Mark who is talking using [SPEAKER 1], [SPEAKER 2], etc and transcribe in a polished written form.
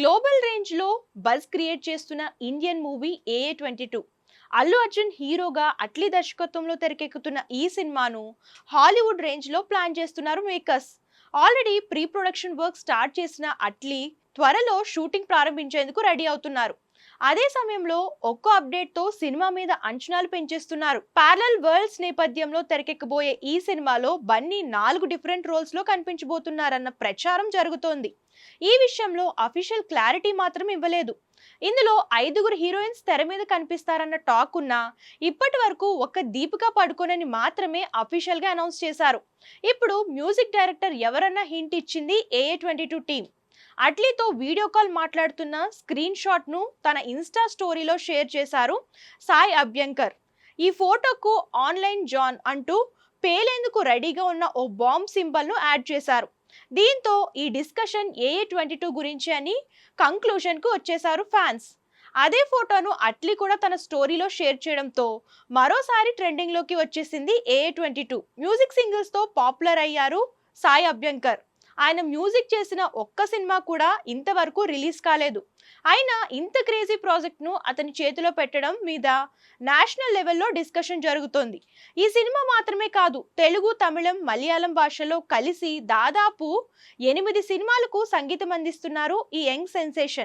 [SPEAKER 1] Global range లో buzz create చేస్తున్న Indian movie AA22. Allu Arjun హీరోగా అట్లీ దర్శకత్వంలో తెరకెక్కుతున్న ఈ సినిమాను హాలీవుడ్ రేంజ్ లో ప్లాన్ చేస్తున్నారు makers. Already pre production work start చేసిన అట్లీ త్వరలో షూటింగ్ ప్రారంభించేందుకు రెడీ అవుతున్నారు. అదే సమయంలో ఒక్కో అప్డేట్ తో సినిమా మీద అంచనాలు పెంచేస్తున్నారు. ప్యారలల్ వరల్డ్స్ నేపథ్యంలో తెరకెక్కబోయే ఈ సినిమాలో బన్నీ 4 డిఫరెంట్ రోల్స్ లో కనిపించబోతున్నారన్న ప్రచారం జరుగుతోంది. ఈ విషయంలో అఫీషియల్ క్లారిటీ మాత్రం ఇవ్వలేదు. ఇందులో 5 హీరోయిన్స్ తెర మీద కనిపిస్తారన్న టాక్ ఉన్నా ఇప్పటి వరకు ఒక్క దీపికా పడుకోనని మాత్రమే అఫీషియల్ గా అనౌన్స్ చేశారు. ఇప్పుడు మ్యూజిక్ డైరెక్టర్ ఎవరన్నా హింట్ ఇచ్చింది AA22 టీం. అట్లీతో వీడియో కాల్ మాట్లాడుతున్న స్క్రీన్ షాట్ ను తన ఇన్స్టా స్టోరీలో షేర్ చేశారు సాయి అభ్యంకర్. ఈ ఫోటోకు ఆన్లైన్ జాన్ అంటూ పేలేందుకు రెడీగా ఉన్న ఓ బాంబ్ సింబల్ ను యాడ్ చేశారు. దీంతో ఈ డిస్కషన్ AA22 గురించి అని కంక్లూజన్ కు వచ్చేశారు ఫ్యాన్స్. అదే ఫోటోను అట్లీ కూడా తన స్టోరీలో షేర్ చేయడంతో మరోసారి ట్రెండింగ్ లోకి వచ్చేసింది AA22. మ్యూజిక్ సింగిల్స్ తో పాపులర్ అయ్యారు సాయి అభ్యంకర్. ఆయన మ్యూజిక్ చేసిన ఒక్క సినిమా కూడా ఇంతవరకు రిలీజ్ కాలేదు. అయినా ఇంత క్రేజీ ప్రాజెక్ట్ ను అతని చేతిలో పెట్టడం మీద నేషనల్ లెవెల్లో డిస్కషన్ జరుగుతోంది. ఈ సినిమా మాత్రమే కాదు, తెలుగు, తమిళం, మలయాళం భాషలో కలిసి దాదాపు 8 సినిమాలకు సంగీతం అందిస్తున్నారు ఈ యంగ్ సెన్సేషన్.